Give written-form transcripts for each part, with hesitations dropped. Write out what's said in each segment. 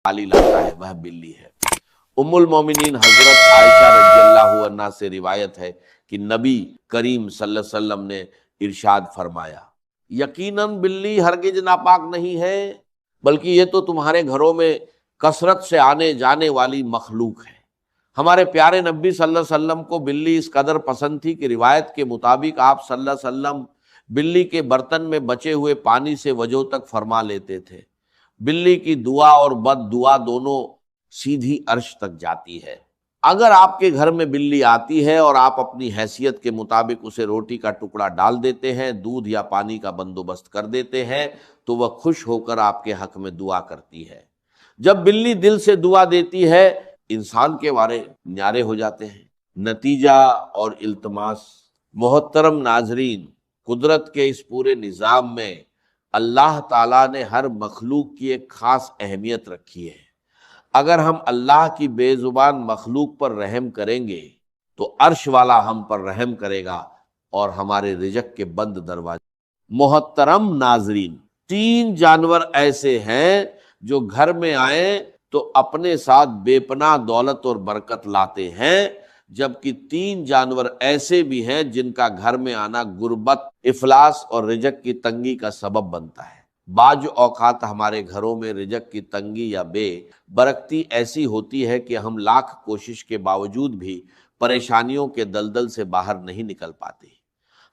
गाली लाता है वह बिल्ली है। उम्मुल मोमिनीन हजरत आयशा रज़ियल्लाहु अन्हा से रिवायत है कि नबी करीम सल्लल्लाहु अलैहि वसल्लम ने इरशाद फरमाया, यकीनन बिल्ली हरगिज नापाक नहीं है, बल्कि ये तो तुम्हारे घरों में कसरत से आने जाने वाली मखलूक है। हमारे प्यारे नबी सल्लल्लाहु अलैहि वसल्लम को बिल्ली इस कदर पसंद थी कि रिवायत के मुताबिक आप सल्लल्लाहु अलैहि वसल्लम बिल्ली के बर्तन में बचे हुए पानी से वजू तक फरमा लेते थे। बिल्ली की दुआ और बद दुआ दोनों सीधी अर्श तक जाती है। अगर आपके घर में बिल्ली आती है और आप अपनी हैसियत के मुताबिक उसे रोटी का टुकड़ा डाल देते हैं, दूध या पानी का बंदोबस्त कर देते हैं, तो वह खुश होकर आपके हक में दुआ करती है। जब बिल्ली दिल से दुआ देती है, इंसान के वारे न्यारे हो जाते हैं। नतीजा और इल्तमास। मोहतरम नाजरीन, कुदरत के इस पूरे निज़ाम में अल्लाह ताला ने हर मखलूक की एक खास अहमियत रखी है। अगर हम अल्लाह की बेजुबान मखलूक पर रहम करेंगे तो अर्श वाला हम पर रहम करेगा और हमारे रिज़्क़ के बंद दरवाजे। मोहतरम नाजरीन, 3 जानवर ऐसे हैं जो घर में आए तो अपने साथ बेपनाह दौलत और बरकत लाते हैं, जबकि 3 जानवर ऐसे भी हैं जिनका घर में आना गुर्बत, इफलास और रिज़्क़ की तंगी का सबब बनता है। बाज औकात हमारे घरों में रिज़्क़ की तंगी या बेबरकती ऐसी होती है कि हम लाख कोशिश के बावजूद भी परेशानियों के दलदल से बाहर नहीं निकल पाते।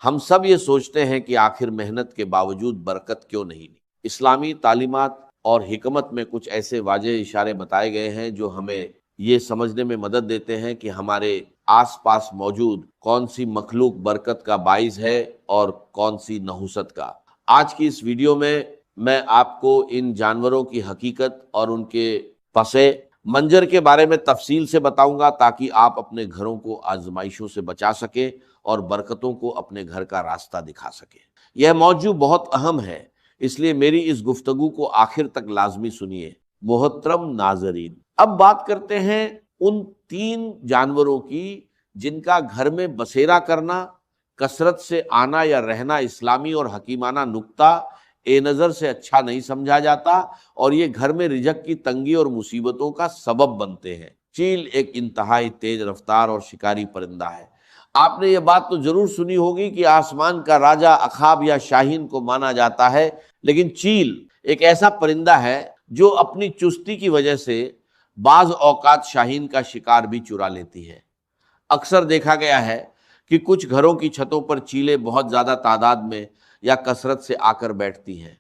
हम सब ये सोचते हैं कि आखिर मेहनत के बावजूद बरकत क्यों नहीं। इस्लामी तालीमात और हिकमत में कुछ ऐसे वाज़ेह इशारे बताए गए हैं जो हमें ये समझने में मदद देते हैं कि हमारे आसपास मौजूद कौन सी मखलूक बरकत का बाइस है और कौन सी नहुसत का। आज की इस वीडियो में मैं आपको इन जानवरों की हकीकत और उनके पसे मंजर के बारे में तफसील से बताऊंगा, ताकि आप अपने घरों को आजमाइशों से बचा सके और बरकतों को अपने घर का रास्ता दिखा सके। यह मौजू बहुत अहम है, इसलिए मेरी इस गुफ्तगू को आखिर तक लाजमी सुनिए। मोहतरम नाजरीन, अब बात करते हैं उन 3 जानवरों की जिनका घर में बसेरा करना, कसरत से आना या रहना इस्लामी और हकीमाना नुक्ता ए नज़र से अच्छा नहीं समझा जाता और ये घर में रिज़्क़ की तंगी और मुसीबतों का सबब बनते हैं। चील एक इंतहाई तेज रफ्तार और शिकारी परिंदा है। आपने ये बात तो जरूर सुनी होगी कि आसमान का राजा अखाब या शाहीन को माना जाता है, लेकिन चील एक ऐसा परिंदा है जो अपनी चुस्ती की वजह से बाज औकात शाहीन का शिकार भी चुरा लेती है। अक्सर देखा गया है कि कुछ घरों की छतों पर चीलें बहुत ज़्यादा तादाद में या कसरत से आकर बैठती हैं।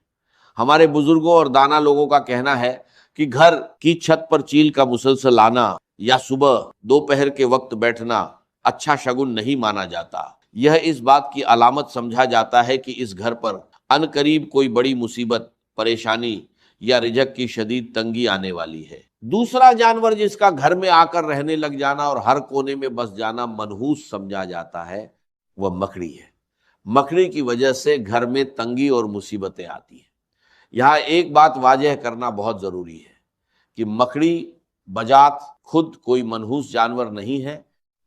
हमारे बुजुर्गों और दाना लोगों का कहना है कि घर की छत पर चील का मुसलसल आना या सुबह दोपहर के वक्त बैठना अच्छा शगुन नहीं माना जाता। यह इस बात की अलामत समझा जाता है कि इस घर पर अनकरीब कोई बड़ी मुसीबत, परेशानी या रिज़्क़ की शदीद तंगी आने वाली है। दूसरा जानवर जिसका घर में आकर रहने लग जाना और हर कोने में बस जाना मनहूस समझा जाता है, वह मकड़ी है। मकड़ी की वजह से घर में तंगी और मुसीबतें आती हैं। यहाँ एक बात वाज़ेह करना बहुत ज़रूरी है कि मकड़ी बजात खुद कोई मनहूस जानवर नहीं है,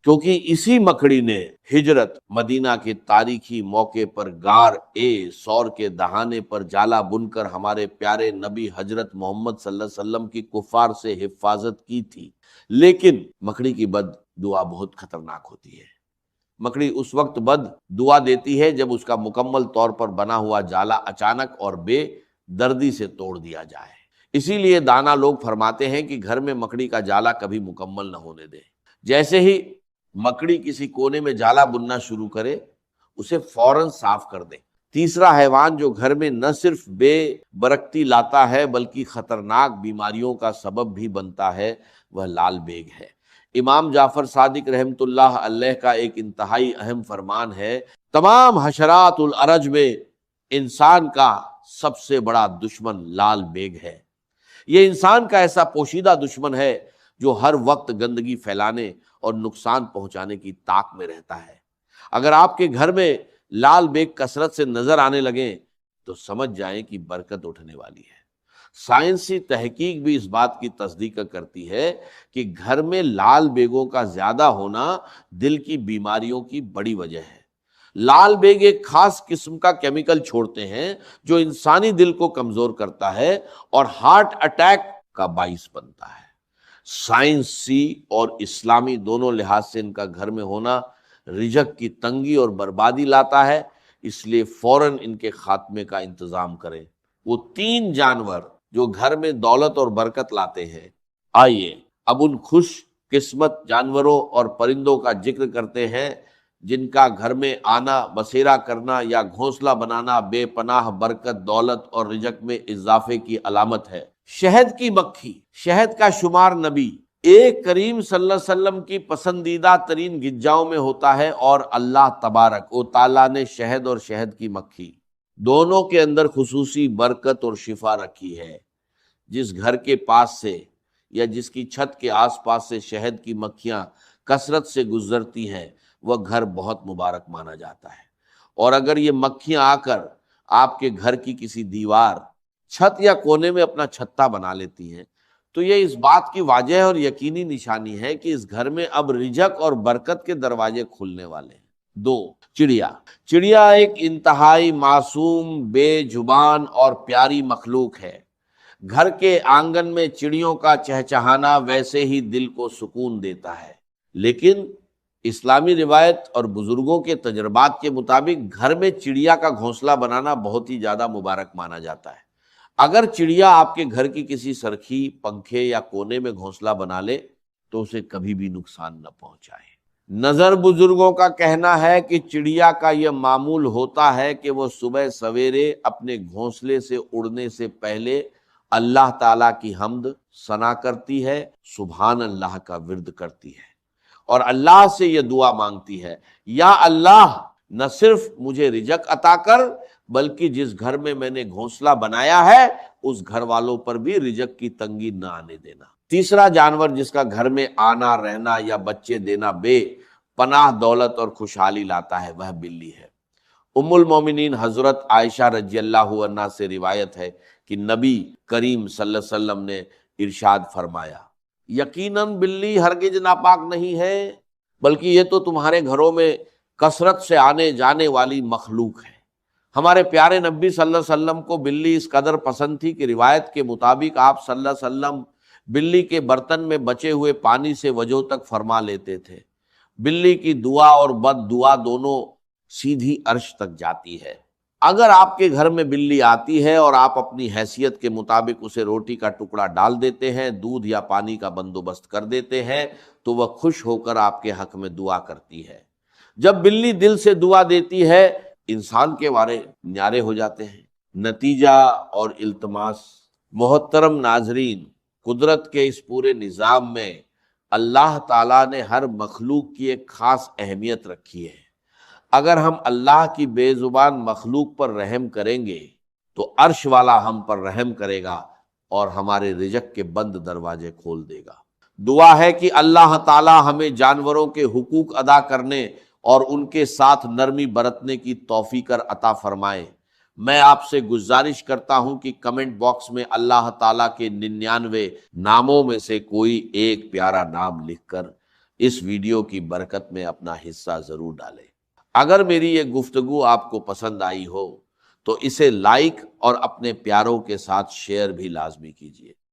क्योंकि इसी मकड़ी ने हिजरत मदीना के तारीखी मौके पर गार ए सौर के दहाने पर जाला बुनकर हमारे प्यारे नबी हजरत मोहम्मद सल्लल्लाहु अलैहि वसल्लम की कुफार से हिफाजत की थी। लेकिन मकड़ी की बद दुआ बहुत खतरनाक होती है। मकड़ी उस वक्त बद दुआ देती है जब उसका मुकम्मल तौर पर बना हुआ जाला अचानक और बेदर्दी से तोड़ दिया जाए। इसीलिए दाना लोग फरमाते हैं कि घर में मकड़ी का जाला कभी मुकम्मल न होने दें। जैसे ही मकड़ी किसी कोने में जाला बुनना शुरू करे, उसे फौरन साफ कर दे। तीसरा हैवान जो घर में न सिर्फ बेबरकती लाता है बल्कि खतरनाक बीमारियों का सबब भी बनता है, वह लाल बेग है। इमाम जाफर सादिक रहमतुल्लाह अलैह का एक इंतहाई अहम फरमान है, तमाम हशरातुल अरज में इंसान का सबसे बड़ा दुश्मन लाल बेग है। ये इंसान का ऐसा पोशीदा दुश्मन है जो हर वक्त गंदगी फैलाने और नुकसान पहुंचाने की ताक में रहता है। अगर आपके घर में लाल बेग कसरत से नजर आने लगे तो समझ जाएं कि बरकत उठने वाली है। साइंसी तहकीक भी इस बात की तस्दीक करती है कि घर में लाल बेगों का ज्यादा होना दिल की बीमारियों की बड़ी वजह है। लाल बेग एक खास किस्म का केमिकल छोड़ते हैं जो इंसानी दिल को कमजोर करता है और हार्ट अटैक کا बाइस बनता है। साइंसी और इस्लामी दोनों लिहाज से इनका घर में होना रिजक की तंगी और बर्बादी लाता है, इसलिए फौरन इनके खात्मे का इंतजाम करें। वो तीन जानवर जो घर में दौलत और बरकत लाते हैं, आइए अब उन खुश किस्मत जानवरों और परिंदों का जिक्र करते हैं जिनका घर में आना, बसेरा करना या घोंसला बनाना बेपनाह बरकत, दौलत और रिजक में इजाफे की अलामत है। शहद की मक्खी, शहद का शुमार नबी एक करीम सल्लल्लाहु अलैहि वसल्लम की पसंदीदा तरीन गिज्जाओं में होता है, और अल्लाह तबारक व ताला ने शहद और शहद की मक्खी दोनों के अंदर खुसूसी बरकत और शिफा रखी है। जिस घर के पास से या जिसकी छत के आसपास से शहद की मक्खियां कसरत से गुजरती हैं, वह घर बहुत मुबारक माना जाता है। और अगर ये मक्खियां आकर आपके घर की किसी दीवार, छत या कोने में अपना छत्ता बना लेती हैं, तो ये इस बात की वाजह और यकीनी निशानी है कि इस घर में अब रिजक और बरकत के दरवाजे खुलने वाले हैं। दो, चिड़िया। चिड़िया एक इंतहाई मासूम, बेजुबान और प्यारी मखलूक है। घर के आंगन में चिड़ियों का चहचहाना वैसे ही दिल को सुकून देता है, लेकिन इस्लामी रिवायत और बुजुर्गों के तजर्बात के मुताबिक घर में चिड़िया का घोंसला बनाना बहुत ही ज्यादा मुबारक माना जाता है। अगर चिड़िया आपके घर की किसी सरखी, पंखे या कोने में घोंसला बना ले तो उसे कभी भी नुकसान न पहुंचाए। नजर बुजुर्गों का कहना है कि चिड़िया का यह मामूल होता है कि वो सुबह सवेरे अपने घोंसले से उड़ने से पहले अल्लाह ताला की हम्द सना करती है, सुभान अल्लाह का विर्द करती है और अल्लाह से यह दुआ मांगती है, या अल्लाह न सिर्फ मुझे रिजक अता कर, बल्कि जिस घर में मैंने घोंसला बनाया है उस घर वालों पर भी रिजक की तंगी न आने देना। तीसरा जानवर जिसका घर में आना, रहना या बच्चे देना बेपनाह दौलत और खुशहाली लाता है, वह बिल्ली है। उम्मुल मोमिनीन हजरत आयशा रज़ियल्लाहु अन्हा से रिवायत है कि नबी करीम सल्लल्लाहु अलैहि वसल्लम ने इरशाद फरमाया, यकीनन बिल्ली हरगिज नापाक नहीं है, बल्कि ये तो तुम्हारे घरों में कसरत से आने जाने वाली मखलूक है। हमारे प्यारे नबी सल्लल्लाहु अलैहि वसल्लम को बिल्ली इस कदर पसंद थी कि रिवायत के मुताबिक आप सल्लल्लाहु अलैहि वसल्लम बिल्ली के बर्तन में बचे हुए पानी से वजो तक फरमा लेते थे। बिल्ली की दुआ और बद दुआ दोनों सीधी अर्श तक जाती है। अगर आपके घर में बिल्ली आती है और आप अपनी हैसियत के मुताबिक उसे रोटी का टुकड़ा डाल देते हैं, दूध या पानी का बंदोबस्त कर देते हैं, तो वह खुश होकर आपके हक में दुआ करती है। जब बिल्ली दिल से दुआ देती है, इंसान के वारे न्यारे हो जाते हैं। नतीजा और इल्तमास। मोहतरम नाजरीन, कुदरत के इस पूरे निज़ाम में अल्लाह ताला ने हर मखलूक की एक खास अहमियत रखी है। अगर हम अल्लाह की बेजुबान मखलूक पर रहम करेंगे तो अर्श वाला हम पर रहम करेगा और हमारे रिजक के बंद दरवाजे खोल देगा। दुआ है कि अल्लाह ताला हमें जानवरों के हुकूक अदा करने और उनके साथ नरमी बरतने की तौफीक अता फरमाए। मैं आपसे गुजारिश करता हूं कि कमेंट बॉक्स में अल्लाह ताला के 99 नामों में से कोई एक प्यारा नाम लिखकर इस वीडियो की बरकत में अपना हिस्सा जरूर डालें। अगर मेरी ये गुफ्तगू आपको पसंद आई हो तो इसे लाइक और अपने प्यारों के साथ शेयर भी लाजमी कीजिए।